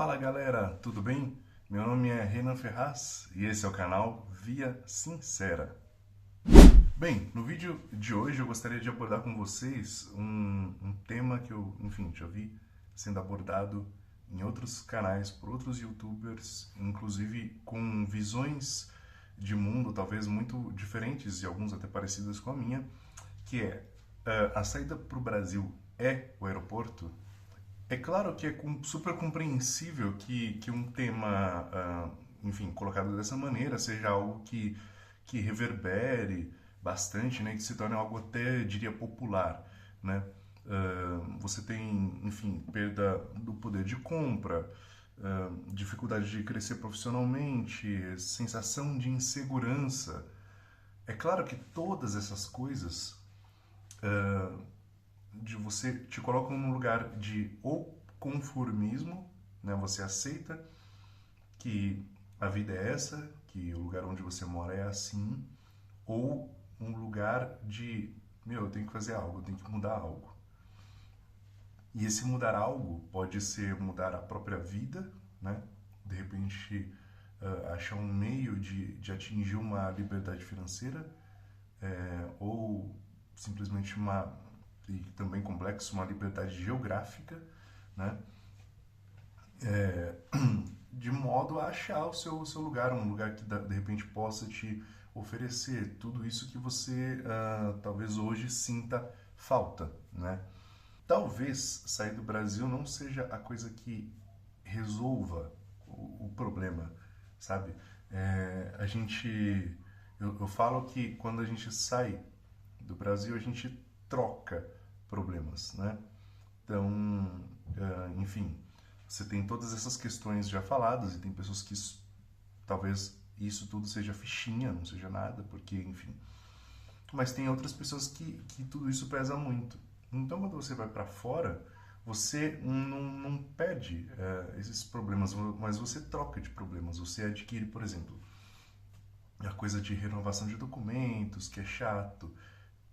Fala galera, tudo bem? Meu nome é Renan Ferraz e esse é o canal Via Sincera. Bem, no vídeo de hoje eu gostaria de abordar com vocês um tema que eu, já vi sendo abordado em outros canais por outros youtubers, inclusive com visões de mundo talvez muito diferentes e alguns até parecidas com a minha, que é a saída para o Brasil é o aeroporto? É claro que é super compreensível que um tema, colocado dessa maneira, seja algo que reverbere bastante, né, que se torne algo até, diria, popular, né? Você tem, perda do poder de compra, dificuldade de crescer profissionalmente, sensação de insegurança. É claro que todas essas coisas de você te colocam num lugar de ou conformismo, né? Você aceita que a vida é essa, que o lugar onde você mora é assim, ou um lugar de, eu tenho que fazer algo, eu tenho que mudar algo. E esse mudar algo pode ser mudar a própria vida, né? De repente, achar um meio de atingir uma liberdade financeira, ou simplesmente e também complexo, uma liberdade geográfica, né? De modo a achar o seu lugar, um lugar que de repente possa te oferecer tudo isso que você talvez hoje sinta falta, né? Talvez sair do Brasil não seja a coisa que resolva o problema, sabe? Eu falo que quando a gente sai do Brasil, a gente troca problemas, né? Então, você tem todas essas questões já faladas e tem pessoas que talvez isso tudo seja fichinha, não seja nada, porque, enfim. Mas tem outras pessoas que tudo isso pesa muito. Então, quando você vai para fora, você não perde esses problemas, mas você troca de problemas. Você adquire, por exemplo, a coisa de renovação de documentos, que é chato,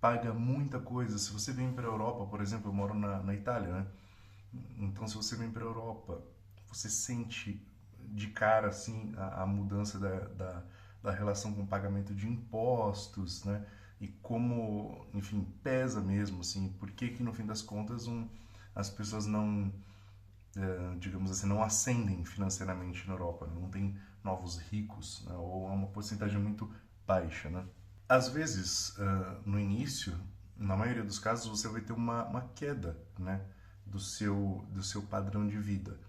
paga muita coisa. Se você vem para a Europa, por exemplo, eu moro na Itália, né? Então, se você vem para a Europa, você sente de cara assim a mudança da relação com o pagamento de impostos, né? E como, enfim, pesa mesmo, assim, por que no fim das contas as pessoas não, digamos assim, não ascendem financeiramente na Europa, não tem novos ricos, né? Ou é uma porcentagem muito baixa, né? Às vezes, no início, na maioria dos casos, você vai ter uma queda, né, do seu padrão de vida.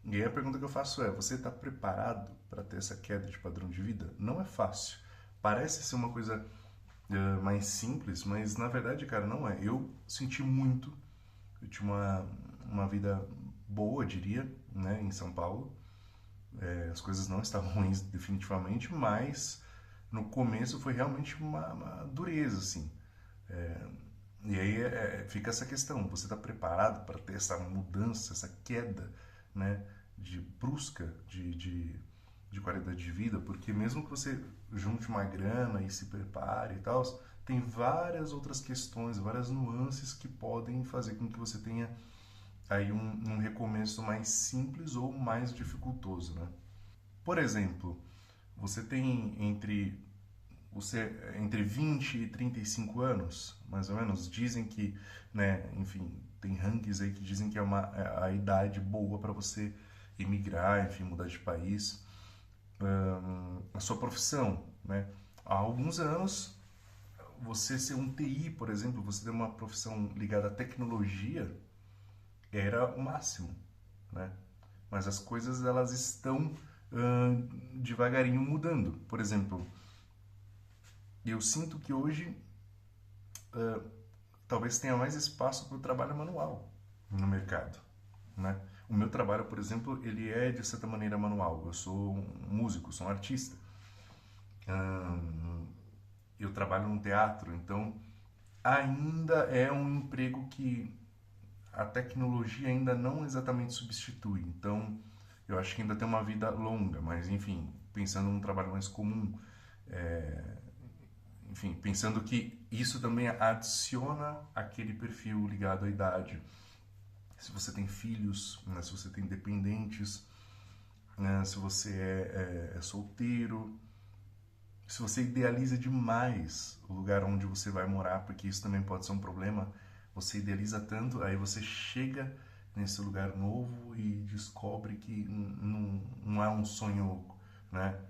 E aí a pergunta que eu faço é, você está preparado para ter essa queda de padrão de vida? Não é fácil. Parece ser uma coisa mais simples, mas na verdade, cara, não é. Eu senti muito, eu tinha uma vida boa, diria, né, em São Paulo. As coisas não estavam ruins definitivamente, mas no começo foi realmente uma dureza, assim. E aí fica essa questão, você está preparado para ter essa mudança, essa queda, né, de brusca de qualidade de vida? Porque mesmo que você junte uma grana e se prepare e tal, tem várias outras questões, várias nuances que podem fazer com que você tenha aí um recomeço mais simples ou mais dificultoso, né? Por exemplo, você tem entre 20 e 35 anos, mais ou menos, dizem que, né, enfim, tem rankings aí que dizem que é a idade boa para você emigrar, enfim, mudar de país. A sua profissão, né? Há alguns anos, você ser um TI, por exemplo, você ter uma profissão ligada à tecnologia, era o máximo, né? Mas as coisas, elas estão devagarinho mudando. Por exemplo, eu sinto que hoje talvez tenha mais espaço para o trabalho manual no mercado, né? O meu trabalho, por exemplo, ele é de certa maneira manual. Eu sou um músico, sou um artista. Eu trabalho no teatro, então ainda é um emprego que a tecnologia ainda não exatamente substitui. Então, eu acho que ainda tem uma vida longa, mas enfim, pensando num trabalho mais comum, pensando que isso também adiciona aquele perfil ligado à idade. Se você tem filhos, né, se você tem dependentes, né? Se você é solteiro, se você idealiza demais o lugar onde você vai morar, porque isso também pode ser um problema, você idealiza tanto, aí você chega nesse lugar novo e descobre que não é um sonho, né,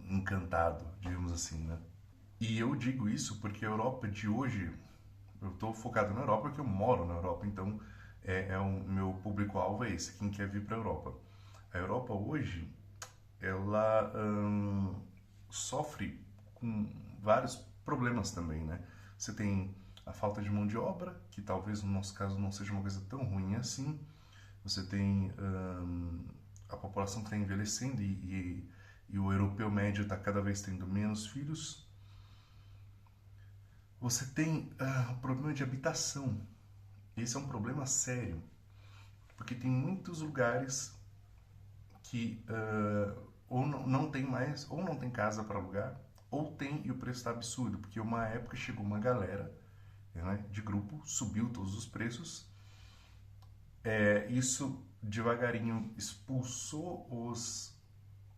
encantado, digamos assim, né? E eu digo isso porque a Europa de hoje, eu estou focado na Europa porque eu moro na Europa, então o meu público-alvo é esse, quem quer vir para a Europa. A Europa hoje, ela sofre com vários problemas também, né? Você tem a falta de mão de obra, que talvez no nosso caso não seja uma coisa tão ruim assim. Você tem a população que está envelhecendo e o europeu médio está cada vez tendo menos filhos. Você tem o problema de habitação. Esse é um problema sério, porque tem muitos lugares que ou não tem mais, ou não tem casa para alugar, ou tem e o preço está absurdo, porque uma época chegou uma galera, né, de grupo, subiu todos os preços, isso devagarinho expulsou os,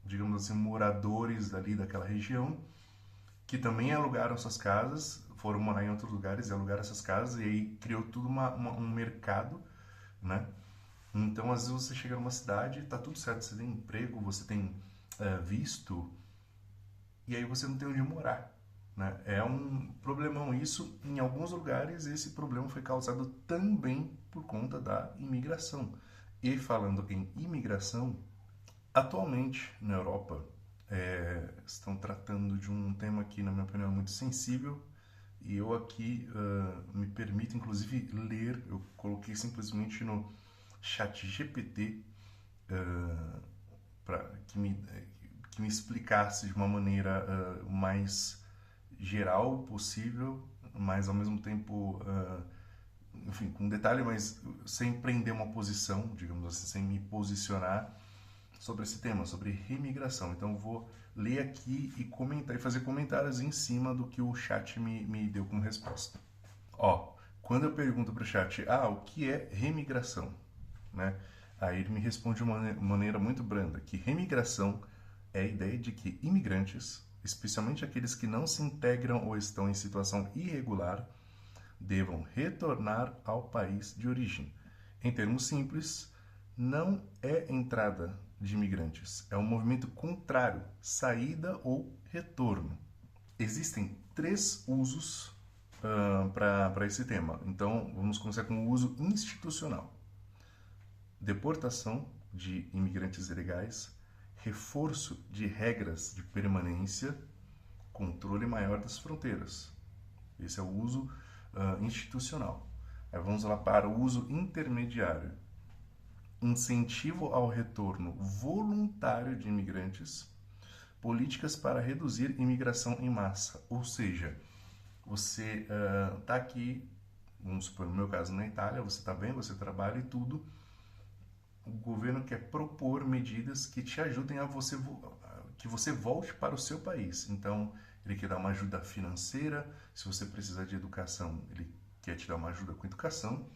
digamos assim, moradores dali daquela região, que também alugaram suas casas, foram morar em outros lugares e alugaram essas casas, e aí criou tudo um mercado, né? Então, às vezes você chega numa cidade, tá tudo certo, você tem emprego, você tem visto, e aí você não tem onde morar, né? É um problemão isso. Em alguns lugares, esse problema foi causado também por conta da imigração. E falando em imigração, atualmente na Europa, estão tratando de um tema que, na minha opinião, é muito sensível, e eu aqui me permito, inclusive, ler, eu coloquei simplesmente no chat GPT para que me explicasse de uma maneira mais geral possível, mas ao mesmo tempo, enfim, com detalhe, mas sem prender uma posição, digamos assim, sem me posicionar sobre esse tema, sobre remigração. Então eu vou ler aqui e comentar e fazer comentários em cima do que o chat me deu como resposta. Ó, quando eu pergunto para o chat, o que é remigração, né? Aí ele me responde de uma maneira muito branda, que remigração é a ideia de que imigrantes, especialmente aqueles que não se integram ou estão em situação irregular, devam retornar ao país de origem. Em termos simples, não é entrada de imigrantes, é um movimento contrário, saída ou retorno. Existem 3 usos para esse tema. Então, vamos começar com o uso institucional. Deportação de imigrantes ilegais, reforço de regras de permanência, controle maior das fronteiras. Esse é o uso institucional. Aí vamos lá para o uso intermediário. Incentivo ao retorno voluntário de imigrantes, políticas para reduzir imigração em massa. Ou seja, você está aqui, vamos supor, no meu caso na Itália, você está bem, você trabalha e tudo, o governo quer propor medidas que te ajudem que você volte para o seu país. Então, ele quer dar uma ajuda financeira, se você precisar de educação, ele quer te dar uma ajuda com educação.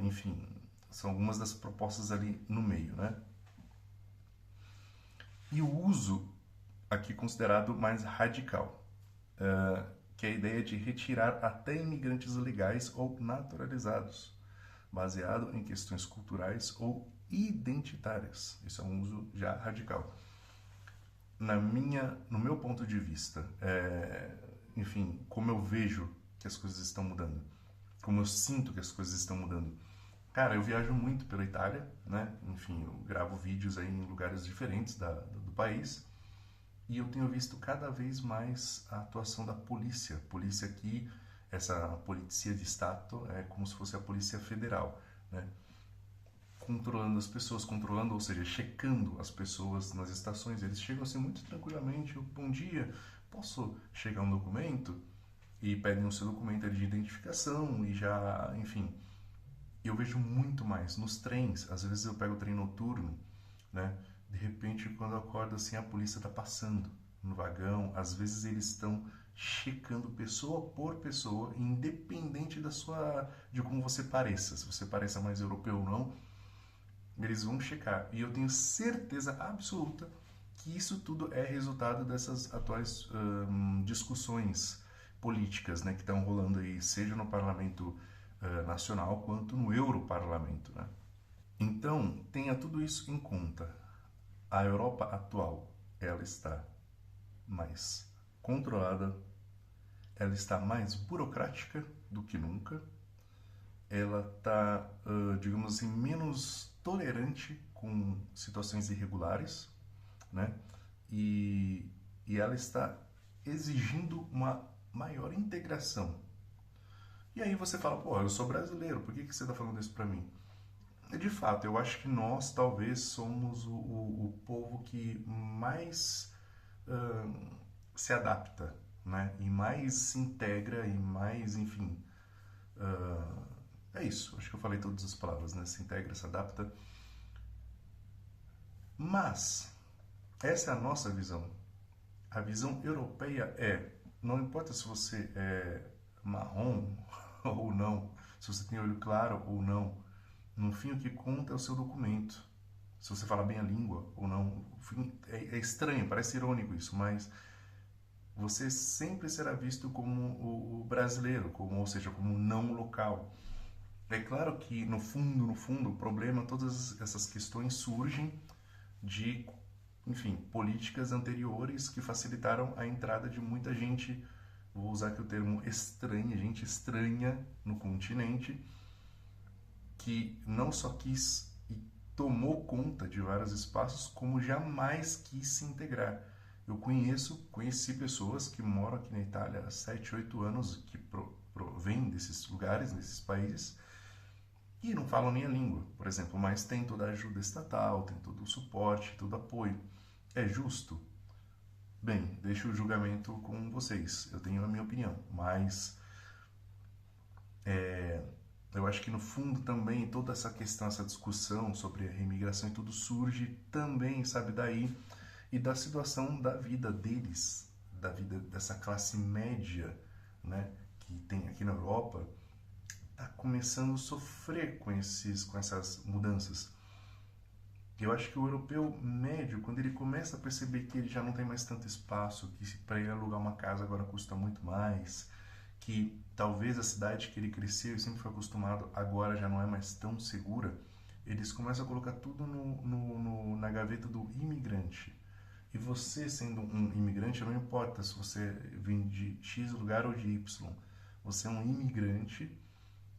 Enfim, são algumas das propostas ali no meio, né? E o uso aqui considerado mais radical, que é a ideia de retirar até imigrantes legais ou naturalizados, baseado em questões culturais ou identitárias. Isso é um uso já radical. No meu ponto de vista, enfim, como eu vejo que as coisas estão mudando, como eu sinto que as coisas estão mudando. Cara, eu viajo muito pela Itália, né? Enfim, eu gravo vídeos aí em lugares diferentes do país e eu tenho visto cada vez mais a atuação da polícia. Polícia aqui, essa polícia de Estado é como se fosse a polícia federal, né? Controlando as pessoas, ou seja, checando as pessoas nas estações. Eles chegam assim muito tranquilamente, bom dia, posso chegar um documento? E pedem o seu documento de identificação e já, enfim. Eu vejo muito mais nos trens, às vezes eu pego o trem noturno, né? De repente, quando eu acordo assim, a polícia está passando no vagão, às vezes eles estão checando pessoa por pessoa, independente de como você pareça, se você pareça mais europeu ou não, Eles vão checar. E eu tenho certeza absoluta que isso tudo é resultado dessas atuais discussões políticas, né, que estão rolando aí, seja no Parlamento Nacional quanto no Europarlamento, né? Então, tenha tudo isso em conta. A Europa atual, ela está mais controlada, ela está mais burocrática do que nunca, ela está, digamos assim, menos tolerante com situações irregulares, né? E ela está exigindo uma maior integração. E aí você fala, pô, eu sou brasileiro, por que você está falando isso para mim? De fato, eu acho que nós talvez somos o povo que mais se adapta, né? E mais se integra e mais, enfim, é isso. Acho que eu falei todas as palavras, né? Se integra, se adapta. Mas essa é a nossa visão. A visão europeia é, não importa se você é marrom ou não, se você tem olho claro ou não, no fim o que conta é o seu documento. Se você fala bem a língua ou não. É estranho, parece irônico isso, mas você sempre será visto como o brasileiro, ou seja, como não local. É claro que no fundo, o problema, todas essas questões surgem de, enfim, políticas anteriores que facilitaram a entrada de muita gente, vou usar aqui o termo estranha, gente estranha no continente, que não só quis e tomou conta de vários espaços, como jamais quis se integrar. Eu conheci pessoas que moram aqui na Itália há 7, 8 anos, que provêm desses lugares, desses países, e não falam nem a língua, por exemplo, mas tem toda a ajuda estatal, tem todo o suporte, todo o apoio. É justo? Bem, deixo o julgamento com vocês. Eu tenho a minha opinião, mas eu acho que no fundo também toda essa questão, essa discussão sobre a imigração e tudo surge também, sabe, daí e da situação da vida deles, da vida dessa classe média, né, que tem aqui na Europa, está começando a sofrer com essas mudanças. Eu acho que o europeu médio, quando ele começa a perceber que ele já não tem mais tanto espaço, que para ele alugar uma casa agora custa muito mais, que talvez a cidade que ele cresceu e sempre foi acostumado agora já não é mais tão segura, eles começam a colocar tudo na gaveta do imigrante. E você, sendo um imigrante, não importa se você vem de X lugar ou de Y, você é um imigrante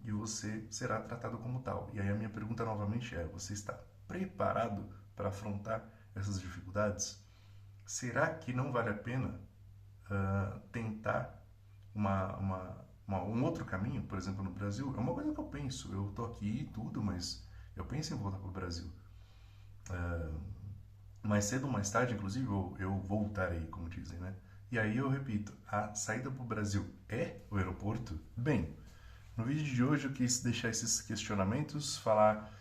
e você será tratado como tal. E aí a minha pergunta novamente é, você está preparado para afrontar essas dificuldades? Será que não vale a pena tentar um outro caminho, por exemplo, no Brasil? É uma coisa que eu penso, eu estou aqui e tudo, mas eu penso em voltar para o Brasil. Mais cedo ou mais tarde, inclusive, eu voltarei, como dizem, né? E aí eu repito, a saída para o Brasil é o aeroporto? Bem, no vídeo de hoje eu quis deixar esses questionamentos, falar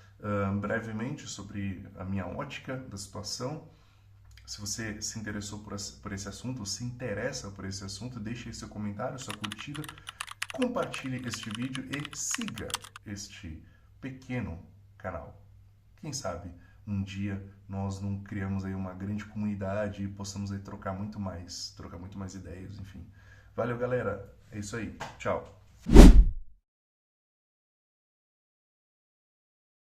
brevemente sobre a minha ótica da situação. Se você se interessou por esse assunto, ou se interessa por esse assunto, deixe aí seu comentário, sua curtida, compartilhe este vídeo e siga este pequeno canal. Quem sabe um dia nós não criamos aí uma grande comunidade e possamos aí trocar muito mais ideias, enfim. Valeu, galera. É isso aí. Tchau.